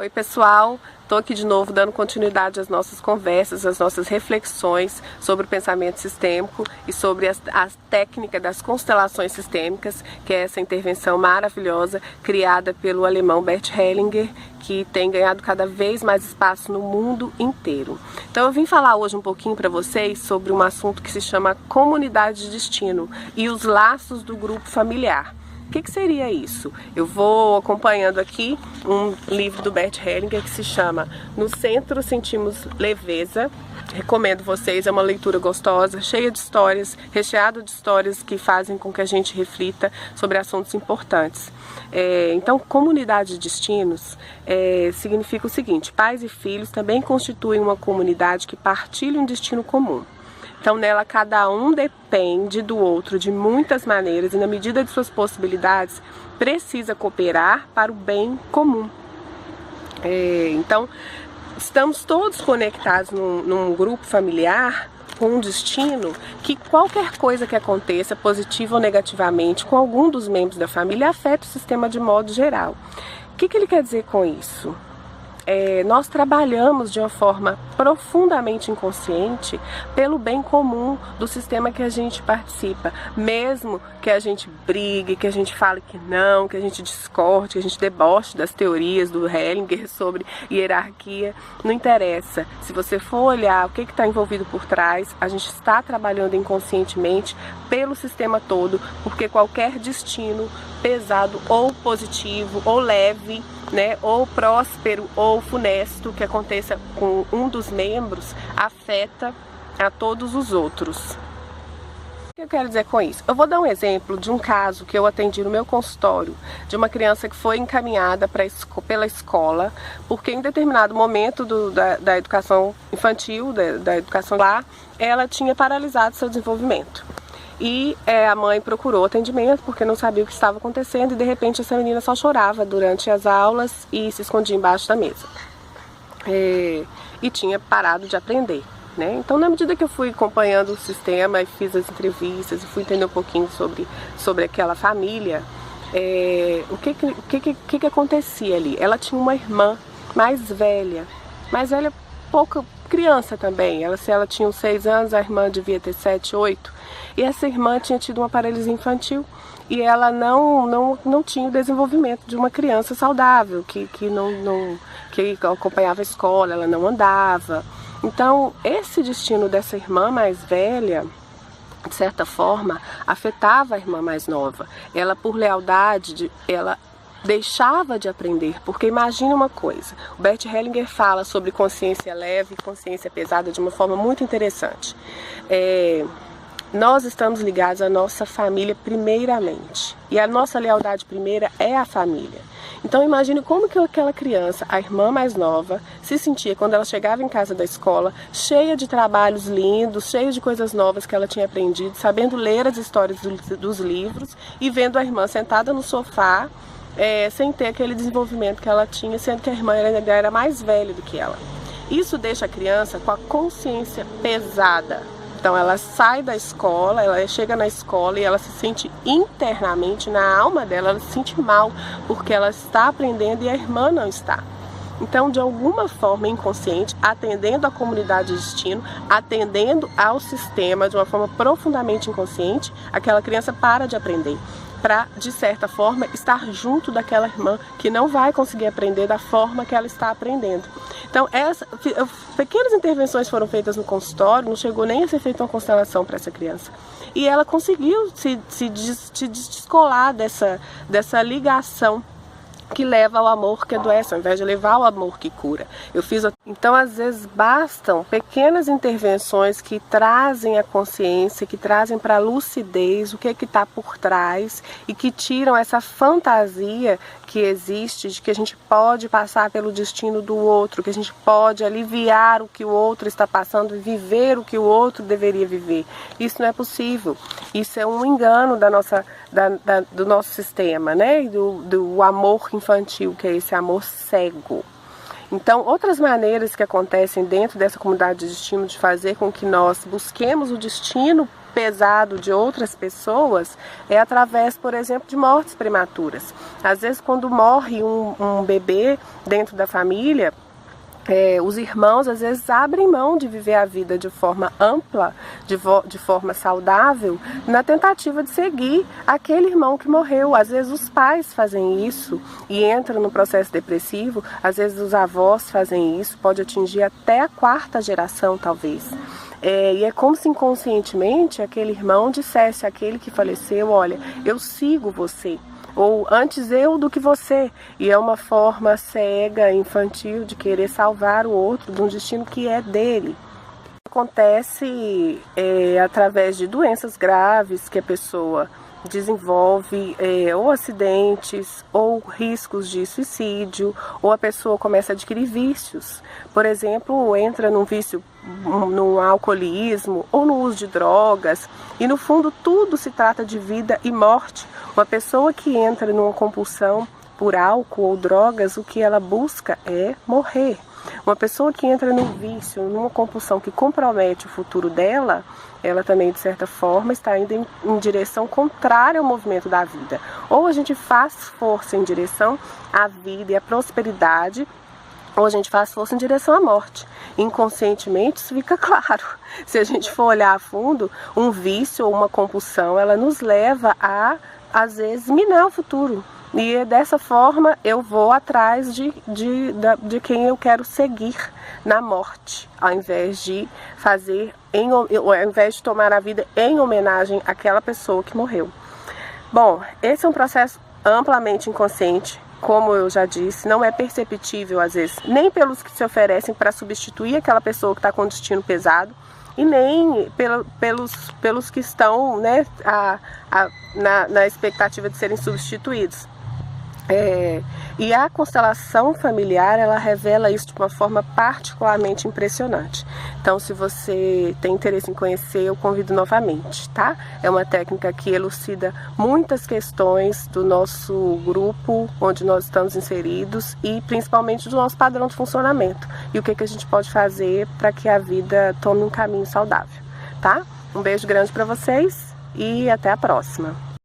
Oi pessoal, estou aqui de novo dando continuidade às nossas conversas, às nossas reflexões sobre o pensamento sistêmico e sobre a técnica das constelações sistêmicas, que é essa intervenção maravilhosa criada pelo alemão Bert Hellinger, que tem ganhado cada vez mais espaço no mundo inteiro. Então eu vim falar hoje um pouquinho para vocês sobre um assunto que se chama comunidade de destino e os laços do grupo familiar. O que seria isso? Eu vou acompanhando aqui um livro do Bert Hellinger que se chama No Centro Sentimos Leveza. Recomendo vocês, é uma leitura gostosa, cheia de histórias, recheada de histórias que fazem com que a gente reflita sobre assuntos importantes. Então, comunidade de destinos significa o seguinte: pais e filhos também constituem uma comunidade que partilha um destino comum. Então nela cada um depende do outro de muitas maneiras e na medida de suas possibilidades precisa cooperar para o bem comum. Então estamos todos conectados num grupo familiar com um destino que qualquer coisa que aconteça, positiva ou negativamente, com algum dos membros da família afeta o sistema de modo geral. O que ele quer dizer com isso? Nós trabalhamos de uma forma profundamente inconsciente pelo bem comum do sistema que a gente participa, mesmo que a gente brigue, que a gente fale que não, que a gente discorde, que a gente deboche das teorias do Hellinger sobre hierarquia, não interessa. Se você for olhar o que está envolvido por trás, a gente está trabalhando inconscientemente pelo sistema todo, porque qualquer destino pesado ou positivo ou leve, ou próspero ou funesto que aconteça com um dos membros afeta a todos os outros. O que eu quero dizer com isso? Eu vou dar um exemplo de um caso que eu atendi no meu consultório, de uma criança que foi encaminhada pela escola, porque em determinado momento da educação infantil, da educação lá, ela tinha paralisado seu desenvolvimento. E a mãe procurou atendimento porque não sabia o que estava acontecendo e de repente essa menina só chorava durante as aulas e se escondia embaixo da mesa. E tinha parado de aprender. Então na medida que eu fui acompanhando o sistema e fiz as entrevistas e fui entender um pouquinho sobre aquela família, o que acontecia ali? Ela tinha uma irmã mais velha, pouca criança também. Se ela tinha uns 6 anos, a irmã devia ter 7, 8. E essa irmã tinha tido uma paralisia infantil e ela não tinha o desenvolvimento de uma criança saudável, que acompanhava a escola, ela não andava. Então, esse destino dessa irmã mais velha, de certa forma, afetava a irmã mais nova. Ela, por lealdade, ela deixava de aprender, porque imagina uma coisa, o Bert Hellinger fala sobre consciência leve e consciência pesada de uma forma muito interessante. Nós estamos ligados à nossa família primeiramente, e a nossa lealdade primeira é a família. Então imagine como que aquela criança, a irmã mais nova, se sentia quando ela chegava em casa da escola, cheia de trabalhos lindos, cheia de coisas novas que ela tinha aprendido, sabendo ler as histórias dos livros e vendo a irmã sentada no sofá, sem ter aquele desenvolvimento que ela tinha, sendo que a irmã era mais velha do que ela. Isso deixa a criança com a consciência pesada. Então ela sai da escola, ela chega na escola e ela se sente internamente, na alma dela, ela se sente mal, porque ela está aprendendo e a irmã não está. Então, de alguma forma inconsciente, atendendo à comunidade de destino, atendendo ao sistema de uma forma profundamente inconsciente, aquela criança para de aprender, para, de certa forma, estar junto daquela irmã que não vai conseguir aprender da forma que ela está aprendendo. Então, pequenas intervenções foram feitas no consultório, não chegou nem a ser feita uma constelação para essa criança. E ela conseguiu se descolar dessa ligação que leva ao amor que adoece, ao invés de levar ao amor que cura. Então, às vezes, bastam pequenas intervenções que trazem a consciência, que trazem para a lucidez o que está por trás e que tiram essa fantasia que existe de que a gente pode passar pelo destino do outro, que a gente pode aliviar o que o outro está passando e viver o que o outro deveria viver. Isso não é possível. Isso é um engano do nosso sistema, do amor infantil, que é esse amor cego. Então, outras maneiras que acontecem dentro dessa comunidade de destino de fazer com que nós busquemos o destino pesado de outras pessoas é através, por exemplo, de mortes prematuras. Às vezes, quando morre um bebê dentro da família, os irmãos às vezes abrem mão de viver a vida de forma ampla, de forma saudável, na tentativa de seguir aquele irmão que morreu. Às vezes os pais fazem isso e entram no processo depressivo, às vezes os avós fazem isso, pode atingir até a 4ª geração talvez. E é como se inconscientemente aquele irmão dissesse àquele que faleceu: olha, eu sigo você, ou antes eu do que você. E é uma forma cega, infantil de querer salvar o outro de um destino que é dele. Acontece através de doenças graves que a pessoa desenvolve, ou acidentes, ou riscos de suicídio, ou a pessoa começa a adquirir vícios. Por exemplo, entra num vício, no alcoolismo, ou no uso de drogas, e no fundo tudo se trata de vida e morte. Uma pessoa que entra numa compulsão por álcool ou drogas, o que ela busca é morrer. Uma pessoa que entra num vício, numa compulsão que compromete o futuro dela, ela também, de certa forma, está indo em direção contrária ao movimento da vida. Ou a gente faz força em direção à vida e à prosperidade, ou a gente faz força em direção à morte. Inconscientemente isso fica claro. Se a gente for olhar a fundo, um vício ou uma compulsão, ela nos leva a, às vezes, minar o futuro. E dessa forma eu vou atrás de quem eu quero seguir na morte, ao invés de tomar a vida em homenagem àquela pessoa que morreu. Bom, esse é um processo amplamente inconsciente. Como eu já disse, não é perceptível às vezes, nem pelos que se oferecem para substituir aquela pessoa que está com destino pesado, e nem pelos que estão, né, na expectativa de serem substituídos. E a constelação familiar, ela revela isso de uma forma particularmente impressionante. Então, se você tem interesse em conhecer, eu convido novamente, tá? É uma técnica que elucida muitas questões do nosso grupo, onde nós estamos inseridos, e principalmente do nosso padrão de funcionamento. E o que a gente pode fazer para que a vida tome um caminho saudável, tá? Um beijo grande para vocês e até a próxima.